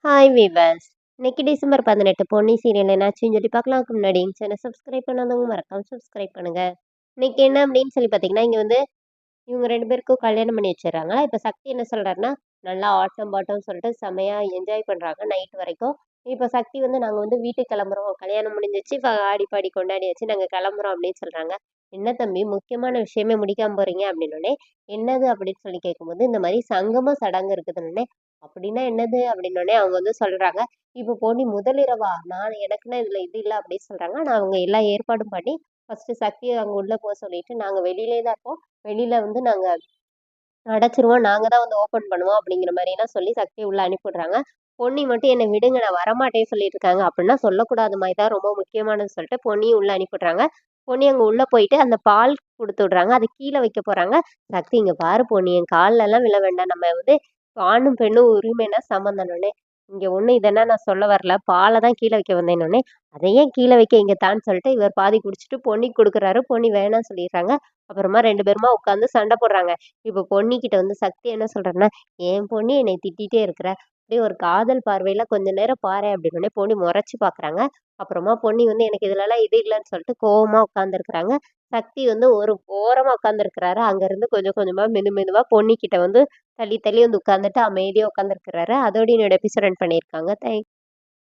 Hi viewers. இன்னைக்கு December 18 Ponni serial என்னாச்சுன்னு சொல்லி பார்க்கலாம்க்கு முன்னாடி சேனல் சப்ஸ்கிரைப் பண்ணாதவங்க மறக்காம சப்ஸ்கிரைப் பண்ணுங்க. இன்னைக்கு என்ன அப்படின்னு சொல்லி பார்த்தீங்கன்னா, இங்க வந்து இவங்க 2 பேருக்கும் கல்யாணம் பண்ணி வச்சுர்றாங்க. இப்ப சக்தி என்ன சொல்றாருன்னா, நல்லா ஆட்டம் பாட்டம்னு சொல்லிட்டு செமையா என்ஜாய் பண்றாங்க நைட் வரைக்கும். இப்ப சக்தி வந்து நாங்க வந்து வீட்டுக்கு கிளம்புறோம். கல்யாணம் முடிஞ்சிருச்சு. ஆடி பாடி கொண்டாடியாச்சு. நாங்க கிளம்புறோம் அப்படின்னு சொல்றாங்க. என்ன தம்பி முக்கியமான விஷயமே முடிக்காம போறீங்க அப்படின்னோனே, என்னது அப்படின்னு சொல்லி கேட்கும்போது, இந்த மாரி சங்கம சடங்கு இருக்குதுன்னோனே, அப்படின்னா என்னது அப்படின்னோனே அவங்க வந்து சொல்றாங்க. இப்ப போனி முதலிரவா? நான் எனக்குன்னா இதுல இது இல்ல அப்படின்னு சொல்றாங்க. ஆனா அவங்க எல்லா ஏற்பாடும் பண்ணி ஃபர்ஸ்ட்டு சக்திய அங்க உள்ள சொல்லிட்டு, நாங்க வெளியிலேயே தான் இருக்கோம். வெளியில வந்து நாங்க அடைச்சிருவோம். நாங்க தான் வந்து ஓப்பன் பண்ணுவோம் அப்படிங்கிற மாரிலாம் சொல்லி சக்திய உள்ள அனுப்பிவிடுறாங்க. பொன்னி மட்டும் என்ன விடுங்க நான் வரமாட்டேன்னு சொல்லிட்டு இருக்காங்க. அப்படின்னா சொல்லக்கூடாதும்மா இதான் ரொம்ப முக்கியமானதுன்னு சொல்லிட்டு பொன்னியும் உள்ள அனுப்பிவிடுறாங்க. பொன்னி அங்க உள்ள போயிட்டு அந்த பால் குடுத்து விடுறாங்க. அத கீழ வைக்க போறாங்க. சக்தி இங்க பாரு பொன்னி என் கால்லலாம் விழ வேண்டாம். நம்ம வந்து ஆணும் பெண்ணும் உரிமைனா சமம் தானே. இங்க ஒண்ணும் இதெல்லாம் நான் சொல்ல வரல. பால தான் கீழ வைக்க வந்தேன்னோனே, அத ஏன் கீழ வைக்க இங்க தான்னு சொல்லிட்டு இவர் பாதி குடிச்சுட்டு பொன்னிக்கு குடுக்குறாரு. பொன்னி வேணான்னு சொல்லிடுறாங்க. அப்புறமா 2 பேருமா உட்காந்து சண்டை போடுறாங்க. இப்ப பொன்னிக்கிட்ட வந்து சக்தி என்ன சொல்றாருன்னா, "ஏன் பொன்னி என்னை திட்டிட்டே இருக்கிற. அப்படியே ஒரு காதல் பார்வையில கொஞ்ச நேரம் பாரேன்" அப்படின்னோனே பொன்னி முறைச்சு பார்க்குறாங்க. அப்புறமா பொன்னி வந்து எனக்கு இதுலலாம் இது இல்லன்னு சொல்லிட்டு கோவமா உட்காந்துருக்குறாங்க. சக்தி வந்து ஒரு ஓரமா உட்காந்துருக்கிறாரு. அங்கருந்து கொஞ்சம் கொஞ்சமா மெதுவா பொன்னிக்கிட்ட வந்து தள்ளி தள்ளி வந்து உட்காந்துட்டு அமைதியா உட்காந்துருக்கிறாரு. அதோட என்னோட எபிசோட் ரன் பண்ணியிருக்காங்க.